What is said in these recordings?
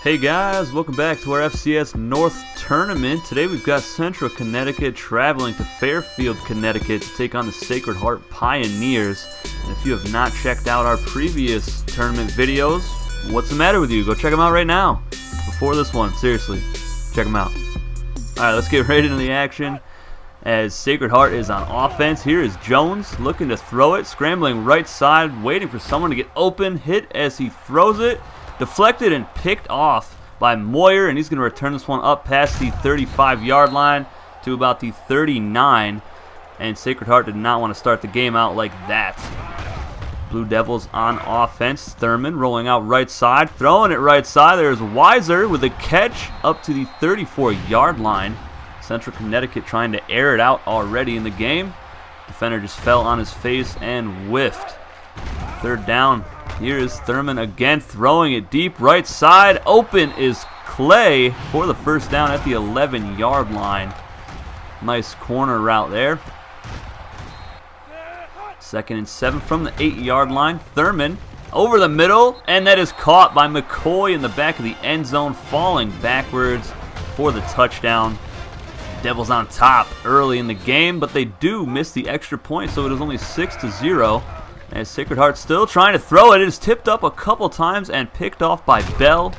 Hey guys, welcome back to our FCS North Tournament. Today we've got Central Connecticut traveling to Fairfield, Connecticut to take on the Sacred Heart Pioneers. And if you have not checked out our previous tournament videos, what's the matter with you? Go check them out right now. Before this one, seriously, check them out. Alright, let's get right into the action. As Sacred Heart is on offense, here is Jones looking to throw it, scrambling right side, waiting for someone to get open, hit as he throws it. Deflected and picked off by Moyer, and he's going to return this one up past the 35-yard line to about the 39. And Sacred Heart did not want to start the game out like that. Blue Devils on offense. Thurman rolling out right side, throwing it right side. There's Weiser with a catch up to the 34-yard line. Central Connecticut trying to air it out already in the game. Defender just fell on his face and whiffed. Third down. Here is Thurman again, throwing it deep right side. Open is Clay for the first down at the 11-yard line. Nice corner route there. 2nd and 7 from the 8-yard line. Thurman over the middle, and that is caught by McCoy in the back of the end zone, falling backwards for the touchdown. Devils on top early in the game, but they do miss the extra point, so it is only 6-0. As Sacred Heart still trying to throw it. It is tipped up a couple times and picked off by Bell.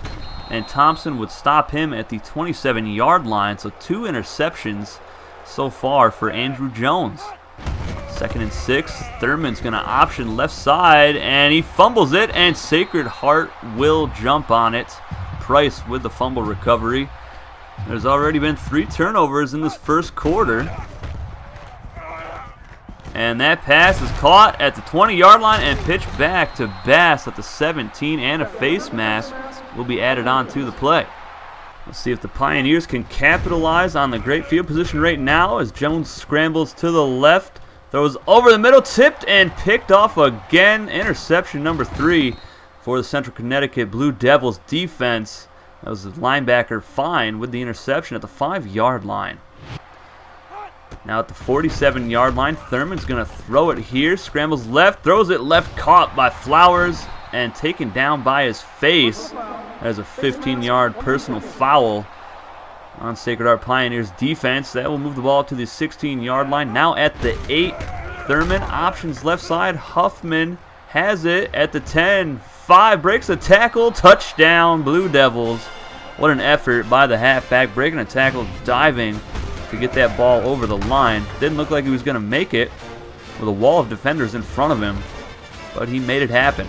And Thompson would stop him at the 27-yard line. So 2 interceptions so far for Andrew Jones. 2nd and 6. Thurman's going to option left side. And he fumbles it. And Sacred Heart will jump on it. Price with the fumble recovery. There's already been 3 turnovers in this first quarter. And that pass is caught at the 20-yard line and pitched back to Bass at the 17, and a face mask will be added on to the play. Let's see if the Pioneers can capitalize on the great field position right now as Jones scrambles to the left, throws over the middle, tipped and picked off again. Interception number 3 for the Central Connecticut Blue Devils defense. That was the linebacker Fine with the interception at the 5-yard line. Now at the 47-yard line, Thurman's going to throw it here. Scrambles left, throws it left, caught by Flowers and taken down by his face. That is a 15-yard personal foul on Sacred Heart Pioneers defense. That will move the ball to the 16-yard line. Now at the 8, Thurman options left side. Huffman has it at the 10. 5 breaks a tackle. Touchdown, Blue Devils. What an effort by the halfback, breaking a tackle, diving to get that ball over the line. Didn't look like he was going to make it with a wall of defenders in front of him, but he made it happen.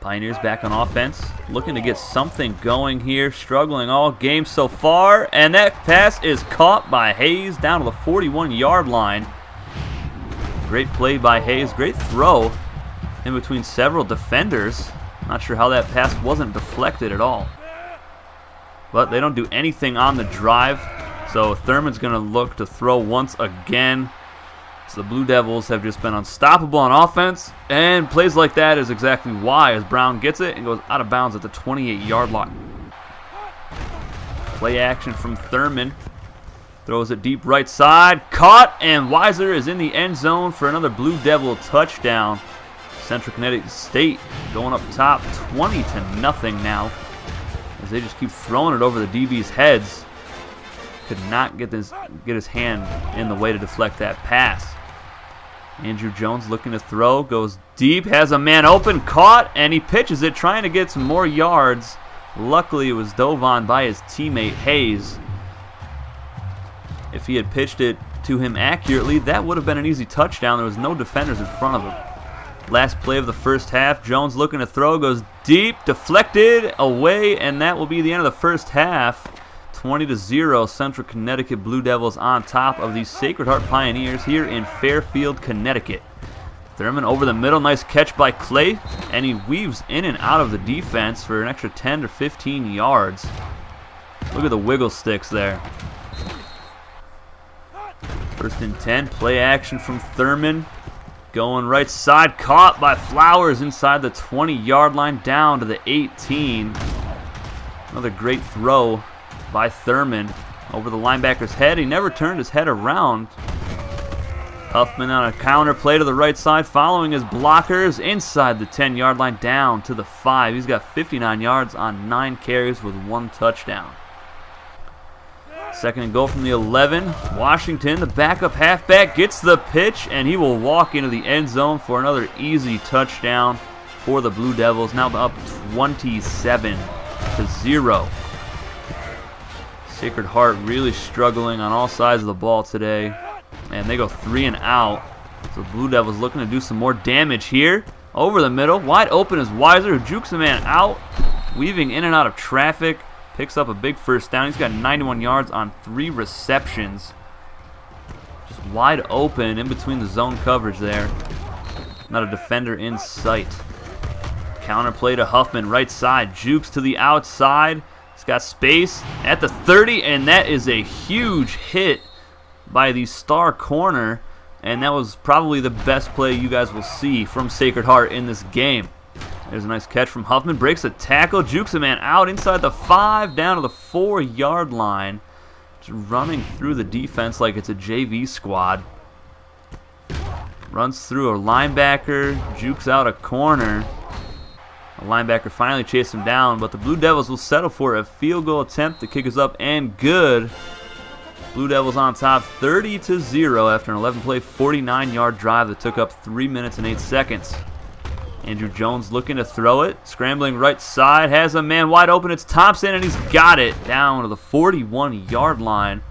Pioneers back on offense, looking to get something going here, struggling all game so far, and that pass is caught by Hayes down to the 41-yard line. Great play by Hayes, great throw in between several defenders. Not sure how that pass wasn't deflected at all. But they don't do anything on the drive. So Thurman's going to look to throw once again. So the Blue Devils have just been unstoppable on offense. And plays like that is exactly why, as Brown gets it and goes out of bounds at the 28-yard line. Play action from Thurman. Throws it deep right side. Caught, and Weiser is in the end zone for another Blue Devil touchdown. Central Connecticut State going up top 20-0 now, as they just keep throwing it over the DB's heads. Could not get his hand in the way to deflect that pass. Andrew Jones looking to throw, goes deep, has a man open, caught, and he pitches it, trying to get some more yards. Luckily, it was dove on by his teammate Hayes. If he had pitched it to him accurately, that would have been an easy touchdown. There was no defenders in front of him. Last play of the first half, Jones looking to throw, goes deep, deflected, away, and that will be the end of the first half. 20-0, Central Connecticut Blue Devils on top of the Sacred Heart Pioneers here in Fairfield, Connecticut. Thurman over the middle, nice catch by Clay, and he weaves in and out of the defense for an extra 10 to 15 yards. Look at the wiggle sticks there. 1st and 10, play action from Thurman. Going right side, caught by Flowers inside the 20-yard line, down to the 18. Another great throw by Thurman over the linebacker's head. He never turned his head around. Huffman on a counter play to the right side, following his blockers inside the 10-yard line down to the 5. He's got 59 yards on 9 carries with 1 touchdown. Second and goal from the 11. Washington, the backup halfback, gets the pitch, and he will walk into the end zone for another easy touchdown for the Blue Devils. Now up 27-0. Sacred Heart really struggling on all sides of the ball today. And they go 3 and out. So Blue Devils looking to do some more damage here. Over the middle. Wide open is Weiser, who jukes a man out. Weaving in and out of traffic. Picks up a big first down. He's got 91 yards on 3 receptions. Just wide open in between the zone coverage there. Not a defender in sight. Counter play to Huffman, right side. Jukes to the outside. He's got space at the 30, and that is a huge hit by the star corner, and that was probably the best play you guys will see from Sacred Heart in this game. There's a nice catch from Huffman, breaks a tackle, jukes a man out inside the 5, down to the 4-yard line, just running through the defense like it's a JV squad. Runs through a linebacker, jukes out a corner. The linebacker finally chased him down, but the Blue Devils will settle for a field goal attempt. The kick is up and good. Blue Devils on top 30-0 after an 11-play, 49-yard drive that took up 3 minutes and 8 seconds. Andrew Jones looking to throw it. Scrambling right side. Has a man wide open. It's Thompson, and he's got it down to the 41-yard line.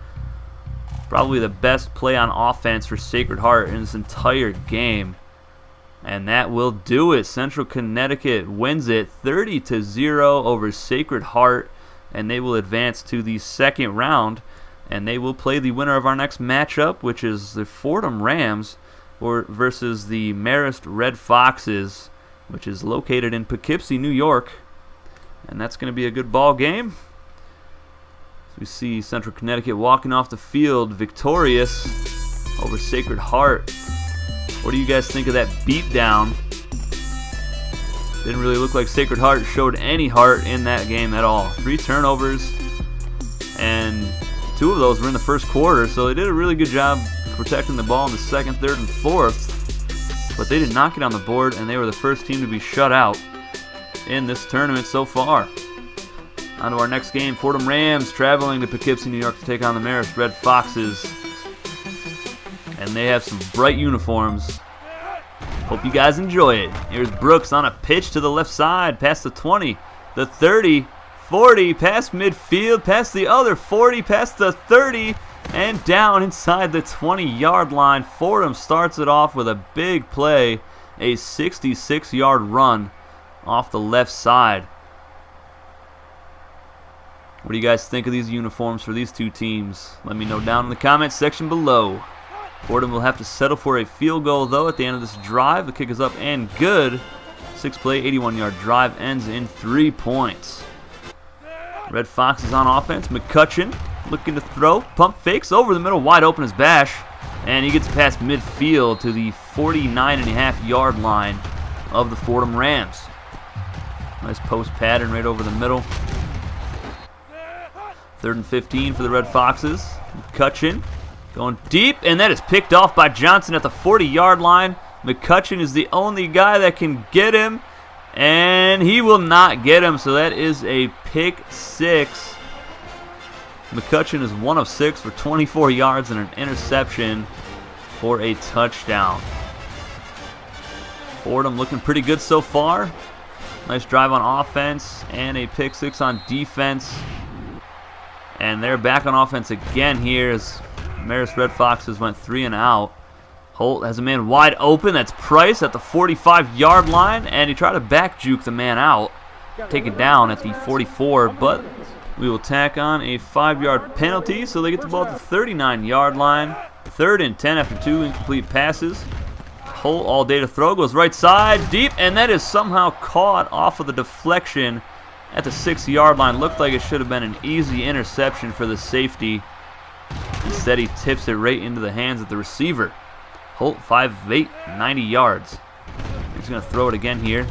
Probably the best play on offense for Sacred Heart in this entire game. And that will do it. Central Connecticut wins it 30-0 over Sacred Heart, and they will advance to the second round. And they will play the winner of our next matchup, which is the Fordham Rams versus the Marist Red Foxes, which is located in Poughkeepsie, New York. And that's going to be a good ball game. So we see Central Connecticut walking off the field victorious over Sacred Heart. What do you guys think of that beatdown? Didn't really look like Sacred Heart showed any heart in that game at all. 3 turnovers, and 2 of those were in the first quarter, so they did a really good job protecting the ball in the second, third, and fourth. But they did not get on the board, and they were the first team to be shut out in this tournament so far. On to our next game, Fordham Rams traveling to Poughkeepsie, New York to take on the Marist Red Foxes. And they have some bright uniforms. Hope you guys enjoy it. Here's Brooks on a pitch to the left side, past the 20, the 30, 40, past midfield, past the other 40, past the 30, and down inside the 20-yard line. Fordham starts it off with a big play, a 66-yard run off the left side. What do you guys think of these uniforms for these two teams? Let me know down in the comments section below. Fordham will have to settle for a field goal, though, at the end of this drive. The kick is up and good. 6-play, 81-yard drive ends in 3 points. Red Foxes on offense. McCutcheon looking to throw. Pump fakes over the middle. Wide open is Bash. And he gets past midfield to the 49.5-yard line of the Fordham Rams. Nice post pattern right over the middle. 3rd and 15 for the Red Foxes. McCutcheon going deep, and that is picked off by Johnson at the 40-yard line. McCutcheon is the only guy that can get him, and he will not get him, so that is a pick 6. McCutcheon is 1 of 6 for 24 yards and an interception for a touchdown. Fordham looking pretty good so far. Nice drive on offense and a pick 6 on defense. And they're back on offense again here as Marist Red Foxes went 3 and out. Holt has a man wide open. That's Price at the 45-yard line, and he tried to back juke the man out. Take it down at the 44, but we will tack on a 5-yard penalty, so they get the ball at the 39-yard line. 3rd and 10 after 2 incomplete passes. Holt all day to throw, goes right side, deep, and that is somehow caught off of the deflection at the 6-yard line. Looked like it should have been an easy interception for the safety. Instead, he tips it right into the hands of the receiver. Holt, 5'8", 90 yards. He's going to throw it again here.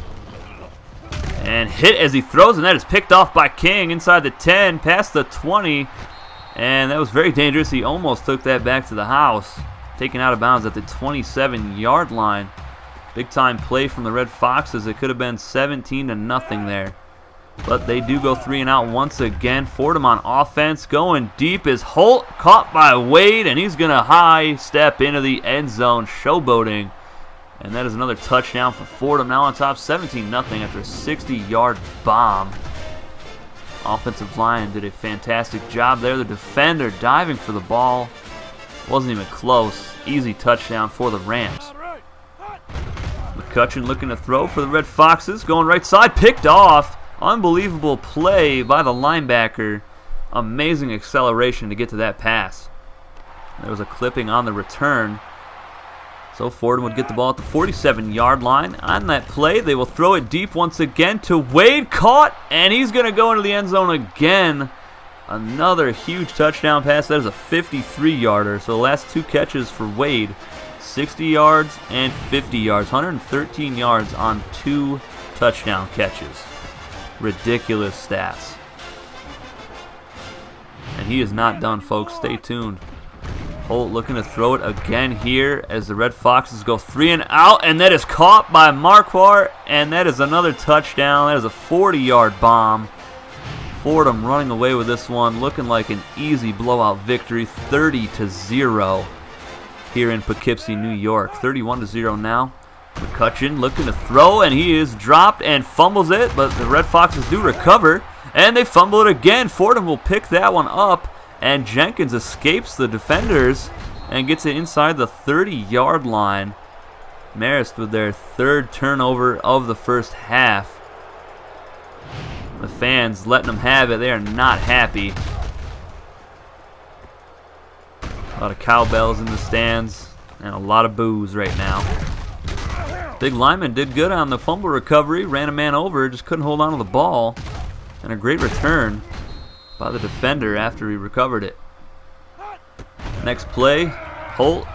And hit as he throws, and that is picked off by King inside the 10, past the 20. And that was very dangerous. He almost took that back to the house. taken out of bounds at the 27-yard line. Big time play from the Red Foxes. It could have been 17-0 there. But they do go 3 and out once again. Fordham on offense. Going deep is Holt, caught by Wade, and he's going to high step into the end zone, showboating. And that is another touchdown for Fordham. Now on top 17-0 after a 60-yard bomb. Offensive line did a fantastic job there. The defender diving for the ball. Wasn't even close. Easy touchdown for the Rams. McCutcheon looking to throw for the Red Foxes. Going right side. Picked off. Unbelievable play by the linebacker. Amazing acceleration to get to that pass. There was a clipping on the return. So Fordham would get the ball at the 47-yard line. On that play, they will throw it deep once again to Wade. Caught, and he's going to go into the end zone again. Another huge touchdown pass. That is a 53-yarder. So the last two catches for Wade, 60 yards and 50 yards. 113 yards on 2 touchdown catches. Ridiculous stats. And he is not done, folks. Stay tuned. Holt looking to throw it again here as the Red Foxes go 3 and out, and that is caught by Marquardt, and that is another touchdown. That is a 40-yard bomb. Fordham running away with this one, looking like an easy blowout victory, 30-0 here in Poughkeepsie, New York. 31-0 now. McCutcheon looking to throw, and he is dropped and fumbles it, but the Red Foxes do recover, and they fumble it again. Fordham will pick that one up, and Jenkins escapes the defenders and gets it inside the 30-yard line. Marist with their 3rd turnover of the first half. The fans letting them have it. They are not happy. A lot of cowbells in the stands and a lot of boos right now. Big lineman did good on the fumble recovery. Ran a man over, just couldn't hold on to the ball. And a great return by the defender after he recovered it. Next play, Holt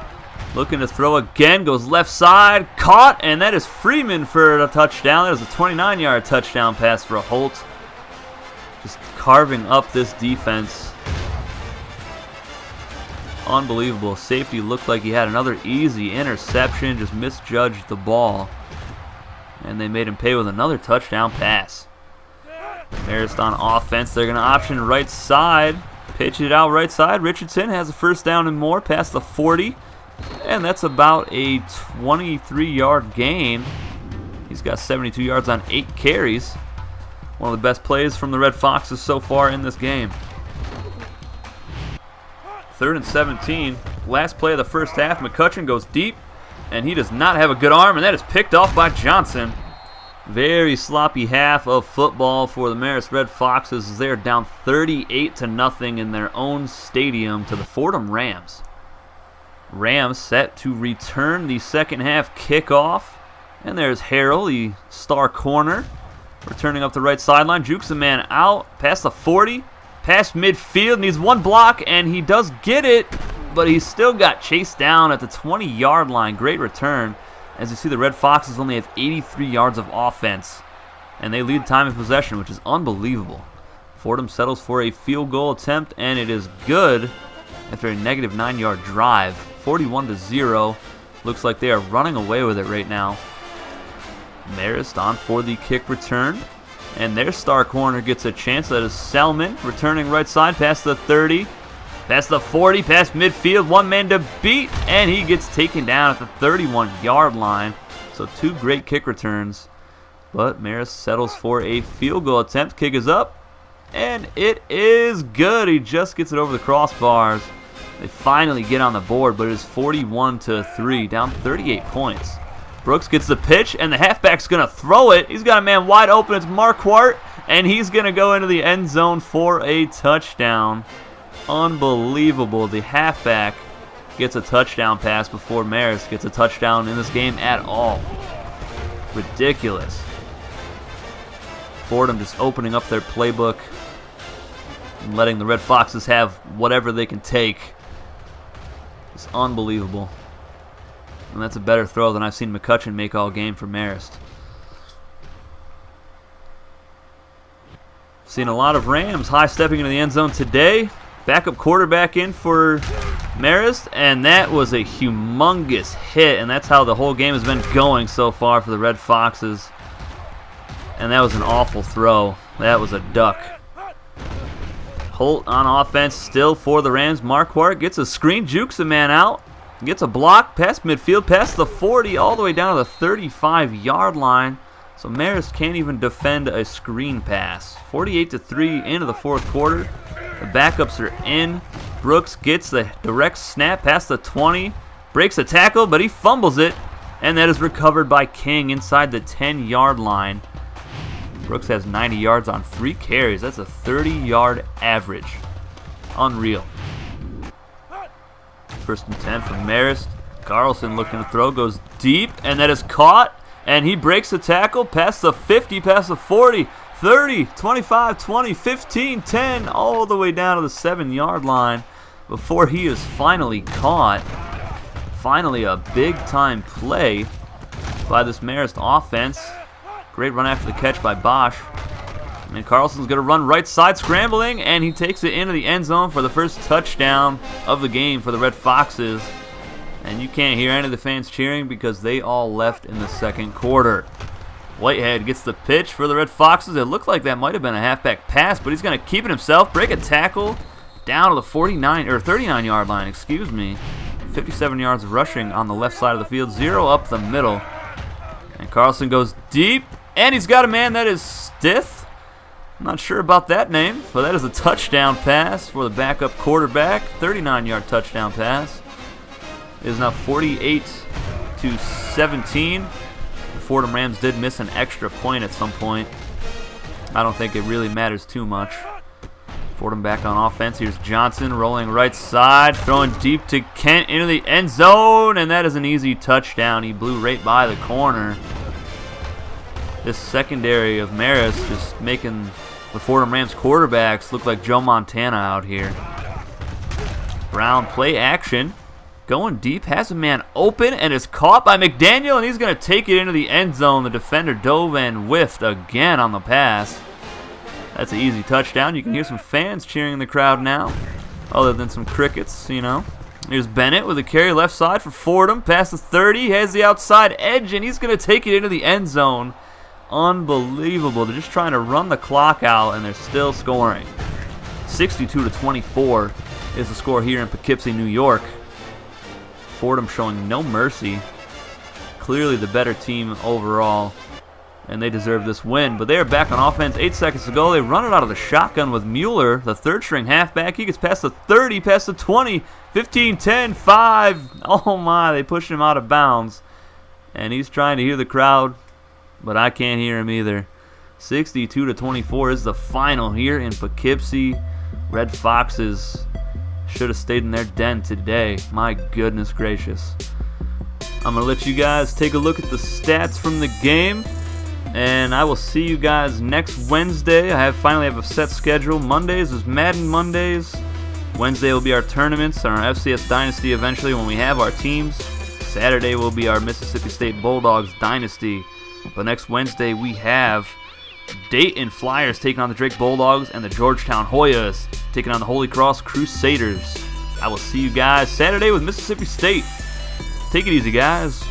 looking to throw again, goes left side, caught, and that is Freeman for a touchdown. That is a 29-yard touchdown pass for Holt. Just carving up this defense. Unbelievable. Safety looked like he had another easy interception, just misjudged the ball. And they made him pay with another touchdown pass. Marist on offense. They're going to option right side. Pitch it out right side. Richardson has a first down and more past the 40. And that's about a 23-yard gain. He's got 72 yards on 8 carries. One of the best plays from the Red Foxes so far in this game. 3rd and 17. Last play of the first half. McCutcheon goes deep, and he does not have a good arm, and that is picked off by Johnson. Very sloppy half of football for the Marist Red Foxes as they are down 38-0 in their own stadium to the Fordham Rams. Rams set to return the second half kickoff. And there's Harrell, the star corner, returning up the right sideline. Jukes a man out past the 40, past midfield, needs one block, and he does get it, but he still got chased down at the 20-yard line. Great return. As you see, the Red Foxes only have 83 yards of offense, and they lead time of possession, which is unbelievable. Fordham settles for a field goal attempt, and it is good after a negative 9-yard drive. 41-0. Looks like they are running away with it right now. Marist on for the kick return, and their star corner gets a chance. That is Selman, returning right side past the 30. Past the 40, past midfield, one man to beat, and he gets taken down at the 31-yard line. So 2 great kick returns, but Marist settles for a field goal attempt. Kick is up, and it is good. He just gets it over the crossbars. They finally get on the board, but it is 41-3, down 38 points. Brooks gets the pitch, and the halfback's going to throw it. He's got a man wide open. It's Marquardt, and he's going to go into the end zone for a touchdown. Unbelievable. The halfback gets a touchdown pass before Marist gets a touchdown in this game at all. Ridiculous. Fordham just opening up their playbook and letting the Red Foxes have whatever they can take. It's unbelievable. And that's a better throw than I've seen McCutcheon make all game for Marist. Seen a lot of Rams high-stepping into the end zone today. Backup quarterback in for Marist, and that was a humongous hit, and that's how the whole game has been going so far for the Red Foxes. And that was an awful throw. That was a duck. Holt on offense still for the Rams. Marquardt gets a screen, jukes a man out, gets a block past midfield, past the 40, all the way down to the 35-yard line. So Marist can't even defend a screen pass. 48-3 into the fourth quarter. The backups are in. Brooks gets the direct snap past the 20, breaks a tackle, but he fumbles it, and that is recovered by King inside the 10-yard line. Brooks has 90 yards on 3 carries. That's a 30-yard average. Unreal. First and 10 for Marist. Carlson looking to throw, goes deep, and that is caught, and he breaks the tackle past the 50, past the 40, 30, 25, 20, 15, 10, all the way down to the 7-yard line before he is finally caught. Finally a big-time play by this Marist offense. Great run after the catch by Bosch. And Carlson's going to run right side, scrambling, and he takes it into the end zone for the first touchdown of the game for the Red Foxes. And you can't hear any of the fans cheering because they all left in the second quarter. Whitehead gets the pitch for the Red Foxes. It looked like that might have been a halfback pass, but he's going to keep it himself, break a tackle down to the 39-yard line, 57 yards rushing on the left side of the field, 0 up the middle. And Carlson goes deep, and he's got a man that is Stith. I'm not sure about that name, but that is a touchdown pass for the backup quarterback. 39-yard touchdown pass. It is now 48-17. The Fordham Rams did miss an extra point at some point. I don't think it really matters too much. Fordham back on offense. Here's Johnson rolling right side, throwing deep to Kent into the end zone, and that is an easy touchdown. He blew right by the corner. This secondary of Marist just making the Fordham Rams quarterbacks look like Joe Montana out here. Brown play action. Going deep, has a man open, and is caught by McDaniel, and he's going to take it into the end zone. The defender dove and whiffed again on the pass. That's an easy touchdown. You can hear some fans cheering in the crowd now, other than some crickets, you know. Here's Bennett with a carry left side for Fordham, past the 30. He has the outside edge, and he's going to take it into the end zone. Unbelievable. They're just trying to run the clock out, and they're still scoring. 62-24 is the score here in Poughkeepsie, New York. Fordham showing no mercy. Clearly the better team overall, and they deserve this win. But they are back on offense. 8 seconds to go. They run it out of the shotgun with Mueller, the third-string halfback. He gets past the 30, past the 20, 15, 10, 5. Oh, my. They pushed him out of bounds. And he's trying to hear the crowd, but I can't hear him either. 62-24 is the final here in Poughkeepsie. Red Foxes should have stayed in their den today. My goodness gracious. I'm going to let you guys take a look at the stats from the game, and I will see you guys next Wednesday. I finally have a set schedule. Mondays is Madden Mondays. Wednesday will be our tournaments and our FCS Dynasty eventually when we have our teams. Saturday will be our Mississippi State Bulldogs Dynasty. But next Wednesday we have Dayton Flyers taking on the Drake Bulldogs, and the Georgetown Hoyas taking on the Holy Cross Crusaders. I will see you guys Saturday with Mississippi State. Take it easy, guys.